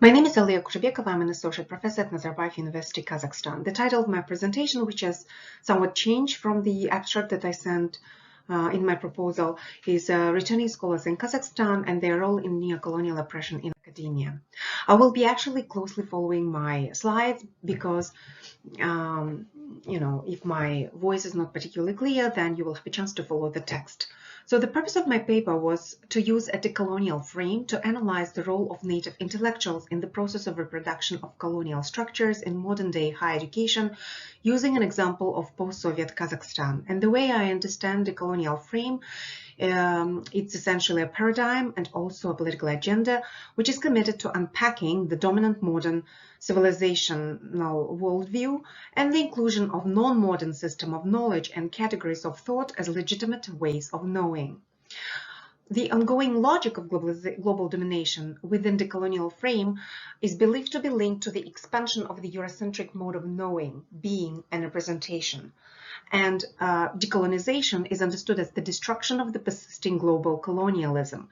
My name is Kuzhabekova. I'm an associate professor at Nazarbayev University, Kazakhstan. The title of my presentation, which has somewhat changed from the abstract that I sent in my proposal, is Returning Scholars in Kazakhstan and Their Role in Neo-Colonial Oppression in Academia. I will be actually closely following my slides because, if my voice is not particularly clear, then you will have a chance to follow the text. So the purpose of my paper was to use a decolonial frame to analyze the role of native intellectuals in the process of reproduction of colonial structures in modern-day higher education, using an example of post-Soviet Kazakhstan. And the way I understand the colonial frame, it's essentially a paradigm and also a political agenda, which is committed to unpacking the dominant modern civilizational worldview and the inclusion of non-modern system of knowledge and categories of thought as legitimate ways of knowing. The ongoing logic of global domination within the colonial frame is believed to be linked to the expansion of the Eurocentric mode of knowing, being, and representation. And decolonization is understood as the destruction of the persisting global colonialism,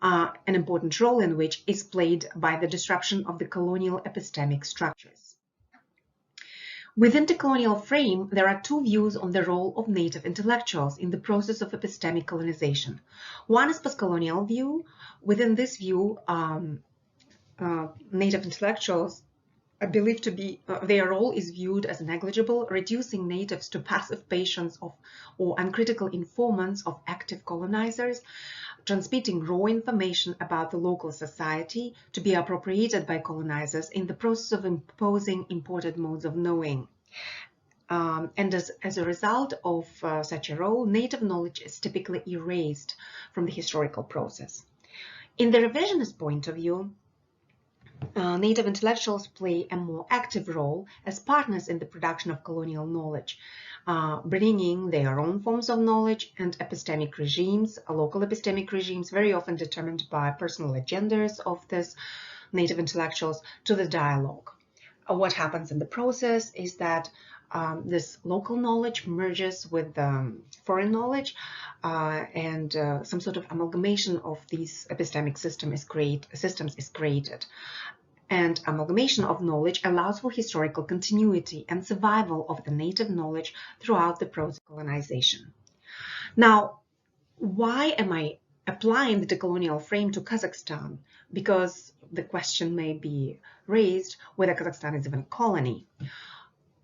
an important role in which is played by the disruption of the colonial epistemic structures. Within the colonial frame, there are two views on the role of native intellectuals in the process of epistemic colonization. One is postcolonial view. Within this view, native intellectuals are believed to be, their role is viewed as negligible, reducing natives to passive patients of or uncritical informants of active colonizers, transmitting raw information about the local society to be appropriated by colonizers in the process of imposing imported modes of knowing. And as a result of such a role, native knowledge is typically erased from the historical process. In the revisionist point of view, native intellectuals play a more active role as partners in the production of colonial knowledge, bringing their own forms of knowledge and epistemic regimes, local epistemic regimes, very often determined by personal agendas of these native intellectuals, to the dialogue. What happens in the process is that this local knowledge merges with foreign knowledge, and some sort of amalgamation of these epistemic systems is created. And amalgamation of knowledge allows for historical continuity and survival of the native knowledge throughout the process of colonization. Now, why am I applying the decolonial frame to Kazakhstan? Because the question may be raised whether Kazakhstan is even a colony.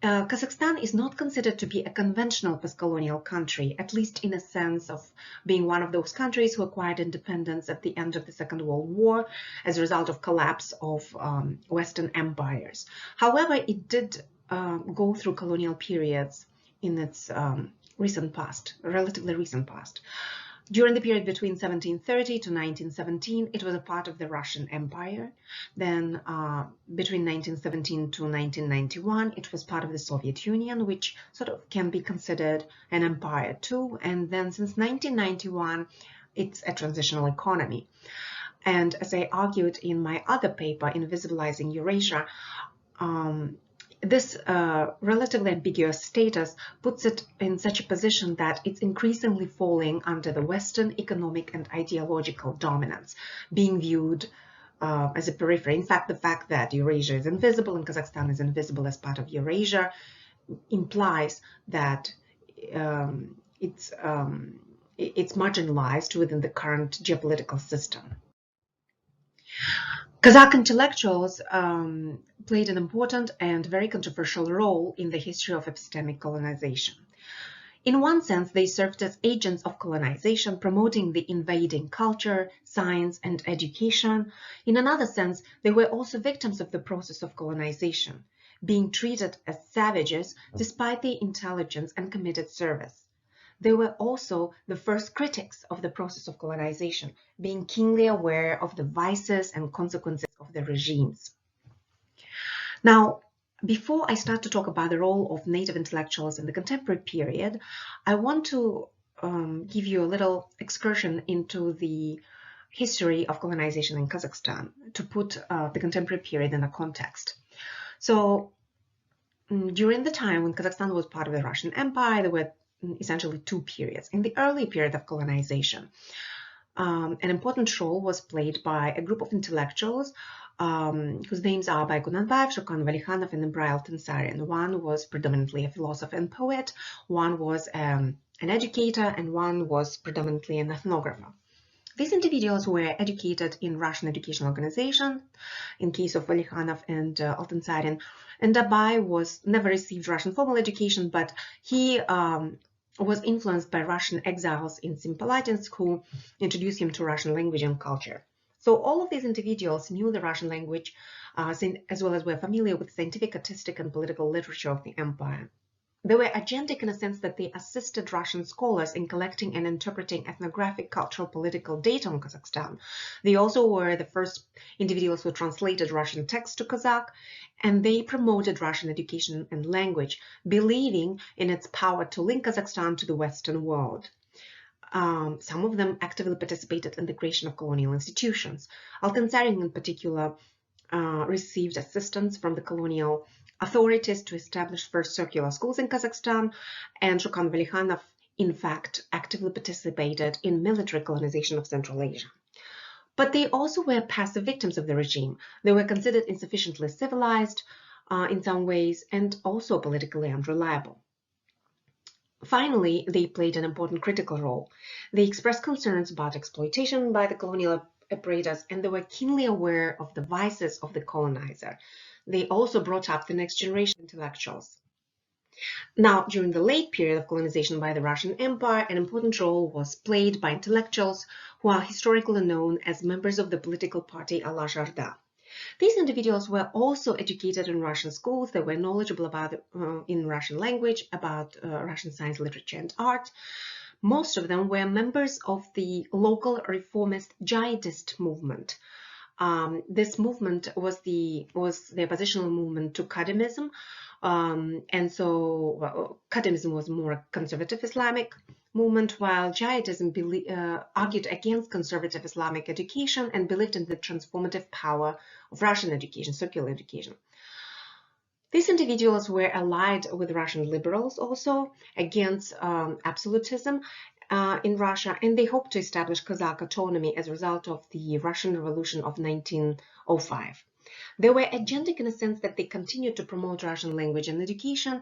Kazakhstan is not considered to be a conventional post-colonial country, at least in a sense of being one of those countries who acquired independence at the end of the Second World War as a result of collapse of Western empires. However, it did go through colonial periods in its relatively recent past. During the period between 1730 to 1917, it was a part of the Russian Empire. Then between 1917 to 1991, it was part of the Soviet Union, which sort of can be considered an empire too. And then since 1991, it's a transitional economy. And as I argued in my other paper, Invisibilizing Eurasia, this relatively ambiguous status puts it in such a position that it's increasingly falling under the Western economic and ideological dominance, being viewed as a periphery. In fact, the fact that Eurasia is invisible and Kazakhstan is invisible as part of Eurasia implies that it's marginalized within the current geopolitical system. Kazakh intellectuals played an important and very controversial role in the history of epistemic colonization. In one sense, they served as agents of colonization, promoting the invading culture, science, and education. In another sense, they were also victims of the process of colonization, being treated as savages despite their intelligence and committed service. They were also the first critics of the process of colonization, being keenly aware of the vices and consequences of the regimes. Now, before I start to talk about the role of native intellectuals in the contemporary period, I want to give you a little excursion into the history of colonization in Kazakhstan to put the contemporary period in a context. So, during the time when Kazakhstan was part of the Russian Empire, there were essentially two periods. In the early period of colonization, an important role was played by a group of intellectuals whose names are Baykunanbayev, Shokan Valikhanov, and Imbrail Tensarian. One was predominantly a philosopher and poet, one was an educator, and one was predominantly an ethnographer. These individuals were educated in Russian educational organization, in case of Valikhanov and Altensaryan, and Dabay never received Russian formal education, but he was influenced by Russian exiles in Semipalatinsk who introduced him to Russian language and culture. So all of these individuals knew the Russian language as well as were familiar with scientific, artistic, and political literature of the empire. They were agentic in a sense that they assisted Russian scholars in collecting and interpreting ethnographic, cultural, political data on Kazakhstan. They also were the first individuals who translated Russian text to Kazakh, and they promoted Russian education and language, believing in its power to link Kazakhstan to the Western world. Some of them actively participated in the creation of colonial institutions. Altensaryan in particular received assistance from the colonial authorities to establish first circular schools in Kazakhstan, and Shokan Valikhanov, in fact, actively participated in military colonization of Central Asia. But they also were passive victims of the regime. They were considered insufficiently civilized in some ways and also politically unreliable. Finally, they played an important critical role. They expressed concerns about exploitation by the colonial apparatus, and they were keenly aware of the vices of the colonizer. They also brought up the next generation intellectuals. Now, during the late period of colonization by the Russian Empire, an important role was played by intellectuals who are historically known as members of the political party Ala Zharda. These individuals were also educated in Russian schools. They were knowledgeable about in Russian language, about Russian science, literature, and art. Most of them were members of the local reformist jihadist movement. This movement was the oppositional movement to Qadimism, and so Qadimism was more a conservative Islamic movement, while jihadism argued against conservative Islamic education and believed in the transformative power of Russian education, secular education. These individuals were allied with Russian liberals also against absolutism in Russia, and they hoped to establish Kazakh autonomy as a result of the Russian Revolution of 1905. They were agentic in a sense that they continued to promote Russian language and education.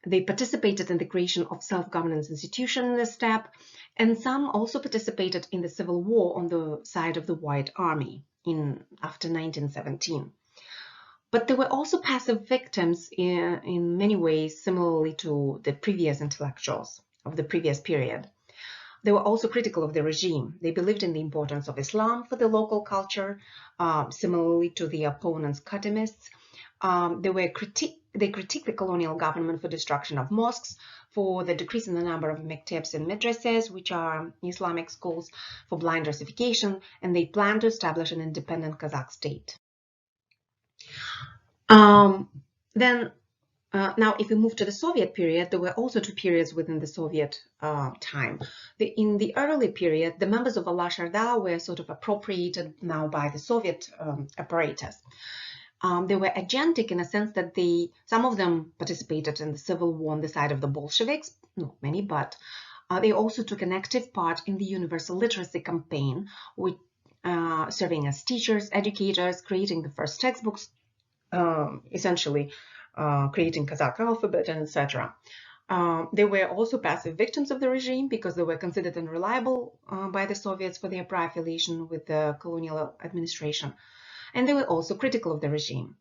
They participated in the creation of self-governance institution in the steppe, and some also participated in the civil war on the side of the White Army after 1917. But they were also passive victims in many ways, similarly to the previous intellectuals of the previous period. They were also critical of the regime. They believed in the importance of Islam for the local culture, similarly to the opponents, Qadimists. They critiqued the colonial government for destruction of mosques, for the decrease in the number of mektebs and madrasas, which are Islamic schools, for blind Russification, and they planned to establish an independent Kazakh state. Now, if we move to the Soviet period, there were also two periods within the Soviet time. In the early period, the members of Ala Zharda were sort of appropriated now by the Soviet apparatus. They were agentic in a sense that some of them participated in the civil war on the side of the Bolsheviks, not many, but they also took an active part in the universal literacy campaign, serving as teachers, educators, creating the first textbooks, essentially creating Kazakh alphabet, and etc. They were also passive victims of the regime because they were considered unreliable by the Soviets for their prior affiliation with the colonial administration. And they were also critical of the regime.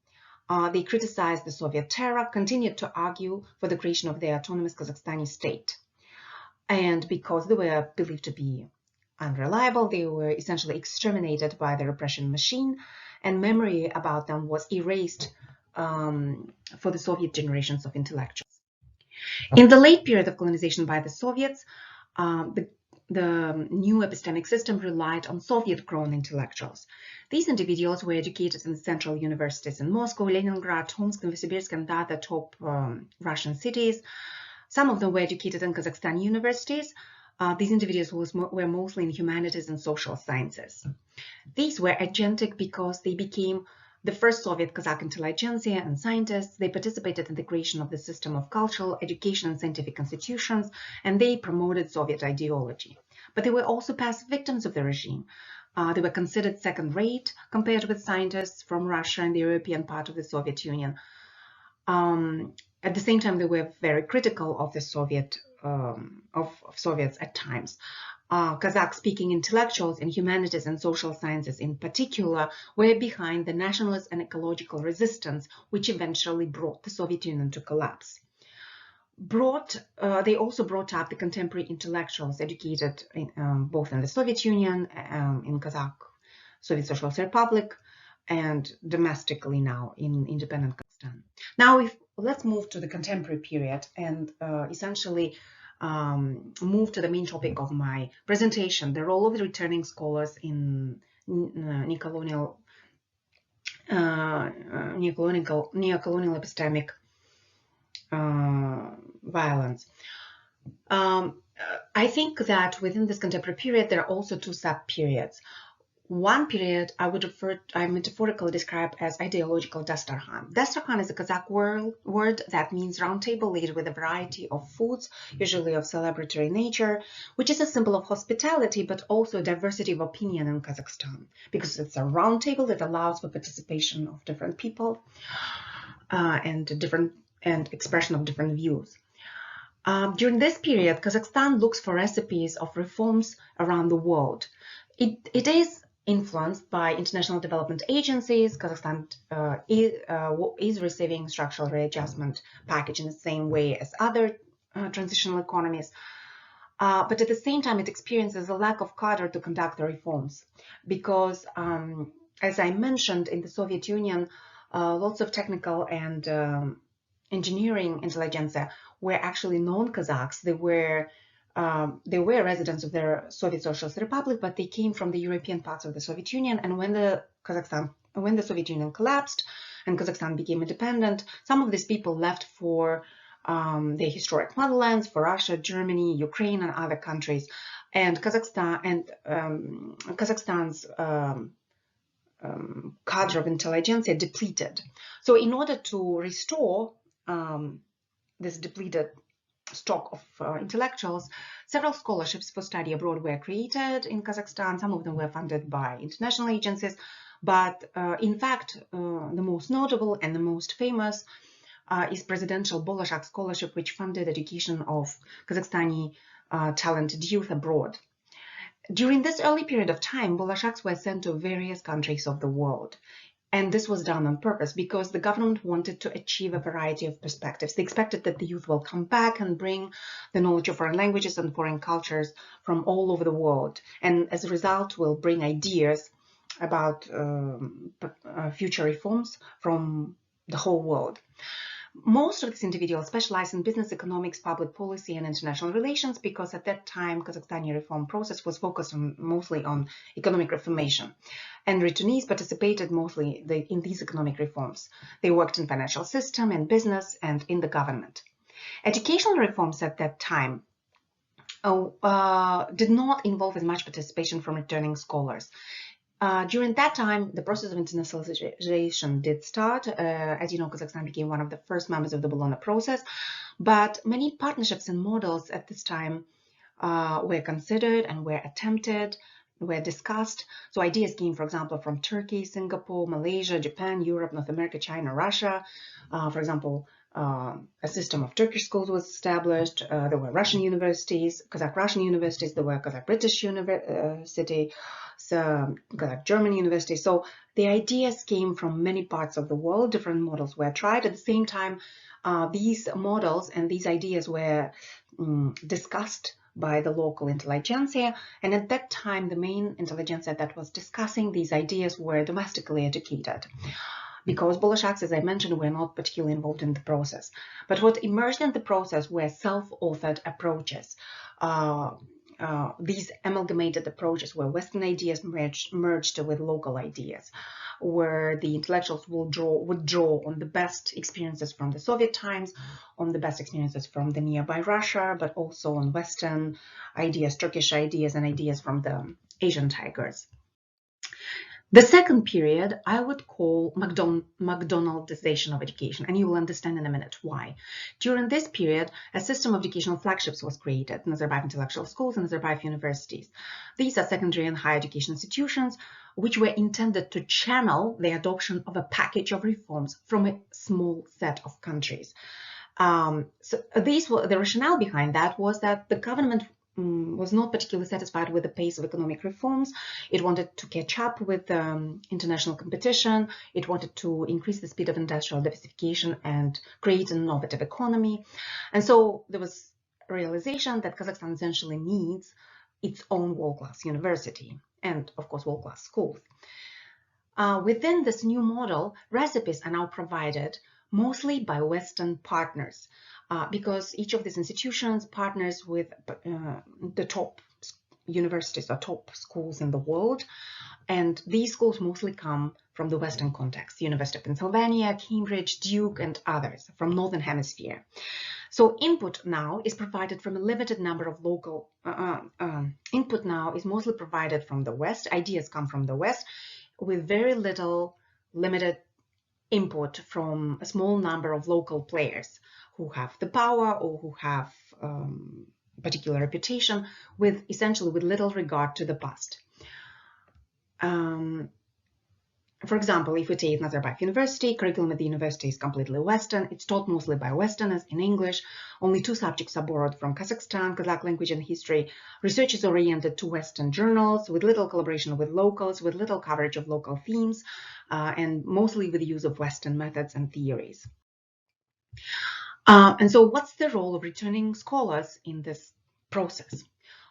They criticized the Soviet terror, continued to argue for the creation of the autonomous Kazakhstani state. And because they were believed to be unreliable, they were essentially exterminated by the repression machine, and memory about them was erased for the Soviet generations of intellectuals. In the late period of colonization by the Soviets, the new epistemic system relied on Soviet-grown intellectuals. These individuals were educated in central universities in Moscow, Leningrad, Tomsk, Novosibirsk, and other top Russian cities. Some of them were educated in Kazakhstan universities. These individuals were mostly in humanities and social sciences. These were agentic because they became the first Soviet Kazakh intelligentsia and scientists. They participated in the creation of the system of cultural, education, and scientific institutions, and they promoted Soviet ideology. But they were also past victims of the regime. They were considered second-rate compared with scientists from Russia and the European part of the Soviet Union. At the same time, they were very critical of the Soviets at times. Kazakh-speaking intellectuals in humanities and social sciences in particular were behind the nationalist and ecological resistance, which eventually brought the Soviet Union to collapse. They also brought up the contemporary intellectuals educated both in the Soviet Union, in Kazakh Soviet Socialist Republic, and domestically now in independent Kazakhstan. Now, let's move to the contemporary period and essentially move to the main topic of my presentation, the role of the returning scholars in neocolonial epistemic violence. I think that within this contemporary period, there are also two sub-periods. One period I metaphorically describe as ideological dastarkhan. Dastarkhan is a Kazakh word that means round table laid with a variety of foods, usually of celebratory nature, which is a symbol of hospitality, but also diversity of opinion in Kazakhstan, because it's a round table that allows for participation of different people and expression of different views. During this period, Kazakhstan looks for recipes of reforms around the world. It is influenced by international development agencies. Kazakhstan is receiving structural readjustment package in the same way as other transitional economies. But at the same time, it experiences a lack of cadre to conduct the reforms because, as I mentioned, in the Soviet Union, lots of technical and engineering intelligentsia were actually non-Kazakhs. They were residents of the Soviet Socialist Republic, but they came from the European parts of the Soviet Union. And when the Soviet Union collapsed and Kazakhstan became independent, some of these people left for their historic motherlands, for Russia, Germany, Ukraine, and other countries. And Kazakhstan's cadre of intelligentsia depleted. So in order to restore this depleted stock of intellectuals, several scholarships for study abroad were created in Kazakhstan. Some of them were funded by international agencies, but in fact, the most notable and the most famous is Presidential Bolashak Scholarship, which funded education of Kazakhstani talented youth abroad. During this early period of time, Bolashaks were sent to various countries of the world. And this was done on purpose because the government wanted to achieve a variety of perspectives. They expected that the youth will come back and bring the knowledge of foreign languages and foreign cultures from all over the world. And as a result, will bring ideas about future reforms from the whole world. Most of these individuals specialized in business, economics, public policy, and international relations because at that time, Kazakhstani reform process was focused mostly on economic reformation. And returnees participated mostly in these economic reforms. They worked in financial system, in business, and in the government. Educational reforms at that time did not involve as much participation from returning scholars. During that time, the process of internationalization did start. As you know, Kazakhstan became one of the first members of the Bologna process, but many partnerships and models at this time were considered and were attempted, were discussed. So ideas came, for example, from Turkey, Singapore, Malaysia, Japan, Europe, North America, China, Russia. For example, a system of Turkish schools was established. There were Russian universities, Kazakh-Russian universities. There were Kazakh-British university, Kazakh German university. So the ideas came from many parts of the world. Different models were tried. At the same time, these models and these ideas were discussed by the local intelligentsia. And at that time, the main intelligentsia that was discussing these ideas were domestically educated, because Bolashaks, as I mentioned, were not particularly involved in the process. But what emerged in the process were self-authored approaches. These amalgamated approaches where Western ideas merged with local ideas, where the intellectuals would draw on the best experiences from the Soviet times, on the best experiences from the nearby Russia, but also on Western ideas, Turkish ideas, and ideas from the Asian tigers. The second period I would call McDonaldization of education, and you will understand in a minute why. During this period, a system of educational flagships was created, Nazarbayev intellectual schools and Nazarbayev universities. These are secondary and higher education institutions which were intended to channel the adoption of a package of reforms from a small set of countries. The rationale behind that was that the government was not particularly satisfied with the pace of economic reforms. It wanted to catch up with international competition. It wanted to increase the speed of industrial diversification and create an innovative economy. And so there was a realization that Kazakhstan essentially needs its own world-class university and, of course, world-class schools. Within this new model, recipes are now provided mostly by Western partners, because each of these institutions partners with the top universities or top schools in the world. And these schools mostly come from the Western context, University of Pennsylvania, Cambridge, Duke, and others from Northern Hemisphere. So input now is provided from a limited number of local, input now is mostly provided from the West. Ideas come from the West with very limited input from a small number of local players who have the power or who have particular reputation, with essentially with little regard to the past. For example, if we take Nazarbayev University, curriculum at the university is completely Western. It's taught mostly by Westerners in English. Only 2 subjects are borrowed from Kazakhstan, Kazakh language and history. Research is oriented to Western journals, with little collaboration with locals, with little coverage of local themes, and mostly with the use of Western methods and theories. And so what's the role of returning scholars in this process?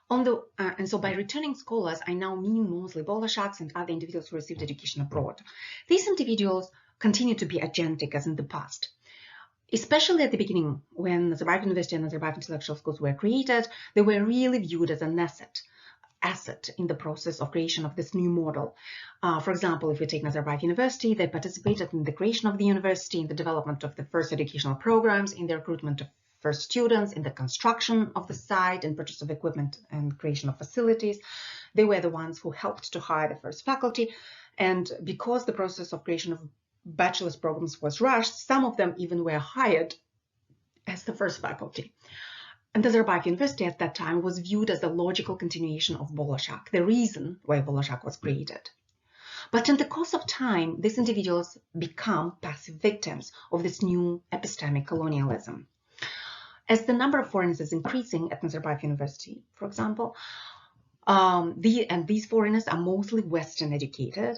And so by returning scholars, I now mean mostly Bolashaks and other individuals who received education abroad. These individuals continue to be agentic as in the past. Especially at the beginning, when Nazarbayev University and Nazarbayev intellectual schools were created, they were really viewed as an asset in the process of creation of this new model. For example, if we take Nazarbayev University, they participated in the creation of the university, in the development of the first educational programs, in the recruitment of first students, in the construction of the site, in purchase of equipment and creation of facilities. They were the ones who helped to hire the first faculty. And because the process of creation of bachelor's programs was rushed, some of them even were hired as the first faculty. And Nazarbayev University at that time was viewed as a logical continuation of Bolashak, the reason why Bolashak was created. But in the course of time, these individuals become passive victims of this new epistemic colonialism. As the number of foreigners is increasing at Nazarbayev University, for example, these foreigners are mostly Western educated,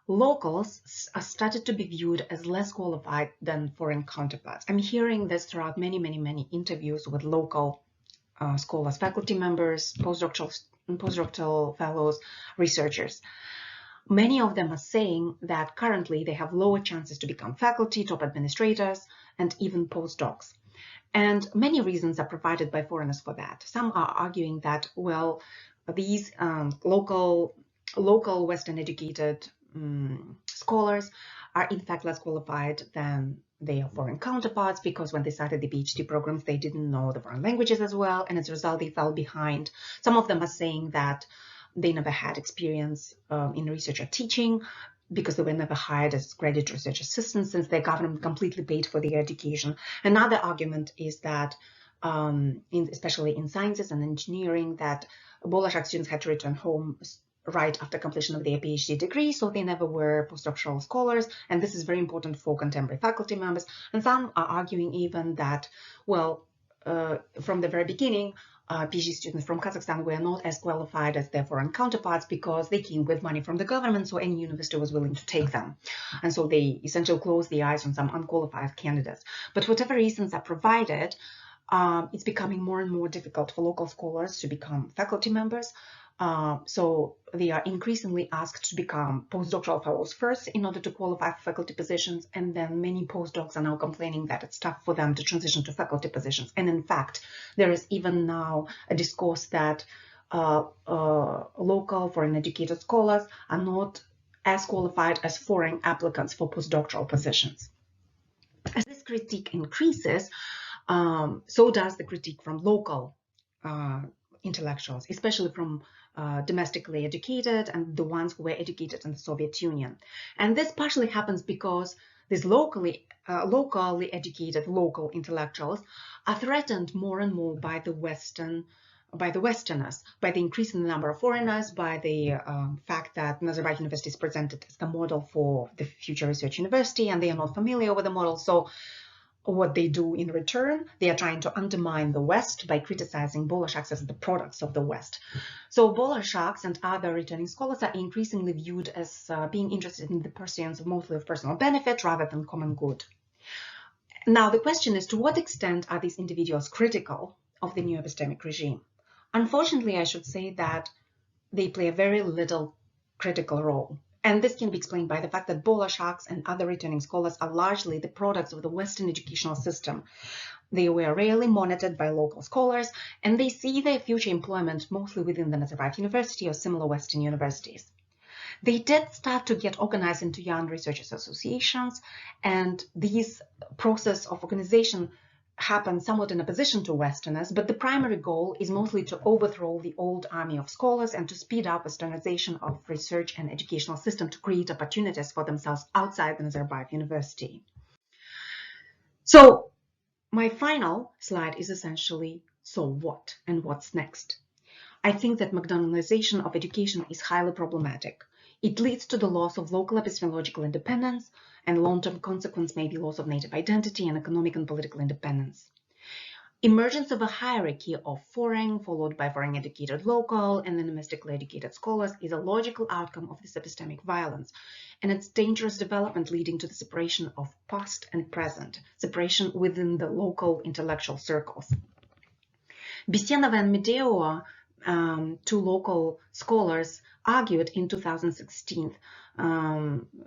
locals are started to be viewed as less qualified than foreign counterparts. I'm hearing this throughout many interviews with local scholars, faculty members, postdoctoral fellows, researchers. Many of them are saying that currently they have lower chances to become faculty, top administrators, and even postdocs. And many reasons are provided by foreigners for that. Some are arguing that, well, these local Western educated scholars are in fact less qualified than their foreign counterparts, because when they started the PhD programs, they didn't know the foreign languages as well, and as a result, they fell behind. Some of them are saying that they never had experience in research or teaching, because they were never hired as graduate research assistants since their government completely paid for their education. Another argument is that, especially in sciences and engineering, that Bolashak students had to return home right after completion of their PhD degree, so they never were postdoctoral scholars, and this is very important for contemporary faculty members. And some are arguing even that, well, from the very beginning, PhD students from Kazakhstan were not as qualified as their foreign counterparts because they came with money from the government, so any university was willing to take them. And so they essentially closed the eyes on some unqualified candidates. But whatever reasons are provided, it's becoming more and more difficult for local scholars to become faculty members. So they are increasingly asked to become postdoctoral fellows first in order to qualify for faculty positions, and then many postdocs are now complaining that it's tough for them to transition to faculty positions. And in fact, there is even now a discourse that local foreign educated scholars are not as qualified as foreign applicants for postdoctoral positions. As this critique increases, so does the critique from local intellectuals, especially from domestically educated and the ones who were educated in the Soviet Union. And this partially happens because these locally educated local intellectuals are threatened more and more by the Westerners, by the increase in the number of foreigners, by the fact that Nazarbayev University is presented as the model for the future research university, and they are not familiar with the model. So what they do in return, they are trying to undermine the West by criticizing Bolsheviks as the products of the West. So Bolsheviks and other returning scholars are increasingly viewed as being interested in the pursuance mostly of personal benefit rather than common good. Now, the question is, to what extent are these individuals critical of the new epistemic regime? Unfortunately, I should say that they play a very little critical role. And this can be explained by the fact that Bolsheviks and other returning scholars are largely the products of the Western educational system. They were rarely monitored by local scholars, and they see their future employment mostly within the Nazarbayev University or similar Western universities. They did start to get organized into young researchers associations, and this process of organization happened somewhat in opposition to Westerners, but the primary goal is mostly to overthrow the old army of scholars and to speed up westernization of research and educational system to create opportunities for themselves outside the Nazarbayev University. So my final slide is essentially, so what and what's next? I think that McDonaldization of education is highly problematic. It leads to the loss of local epistemological independence, and long-term consequence may be loss of native identity and economic and political independence. Emergence of a hierarchy of foreign, followed by foreign educated local, and then domestically educated scholars is a logical outcome of this epistemic violence, and its dangerous development leading to the separation of past and present, separation within the local intellectual circles. Besenova and Medeo, two local scholars, argued in 2016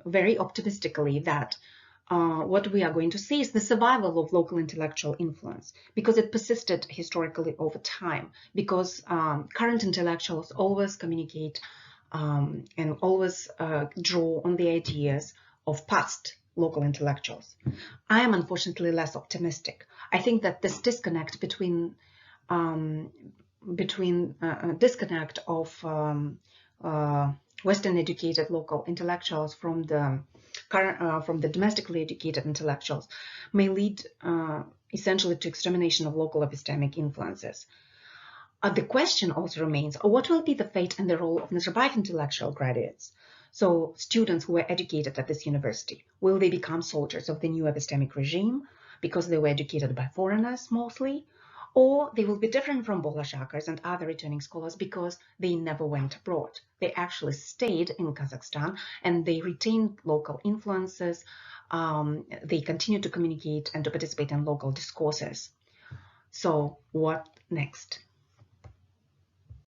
very optimistically that what we are going to see is the survival of local intellectual influence, because it persisted historically over time, because current intellectuals always communicate and always draw on the ideas of past local intellectuals. I am unfortunately less optimistic. I think that this disconnect between disconnect of Western educated local intellectuals from the domestically educated intellectuals may lead essentially to extermination of local epistemic influences. The question also remains, what will be the fate and the role of Nazarbayev intellectual graduates? So students who were educated at this university, will they become soldiers of the new epistemic regime because they were educated by foreigners mostly? Or they will be different from Bolsheviks and other returning scholars because they never went abroad. They actually stayed in Kazakhstan and they retained local influences. They continued to communicate and to participate in local discourses. So what next?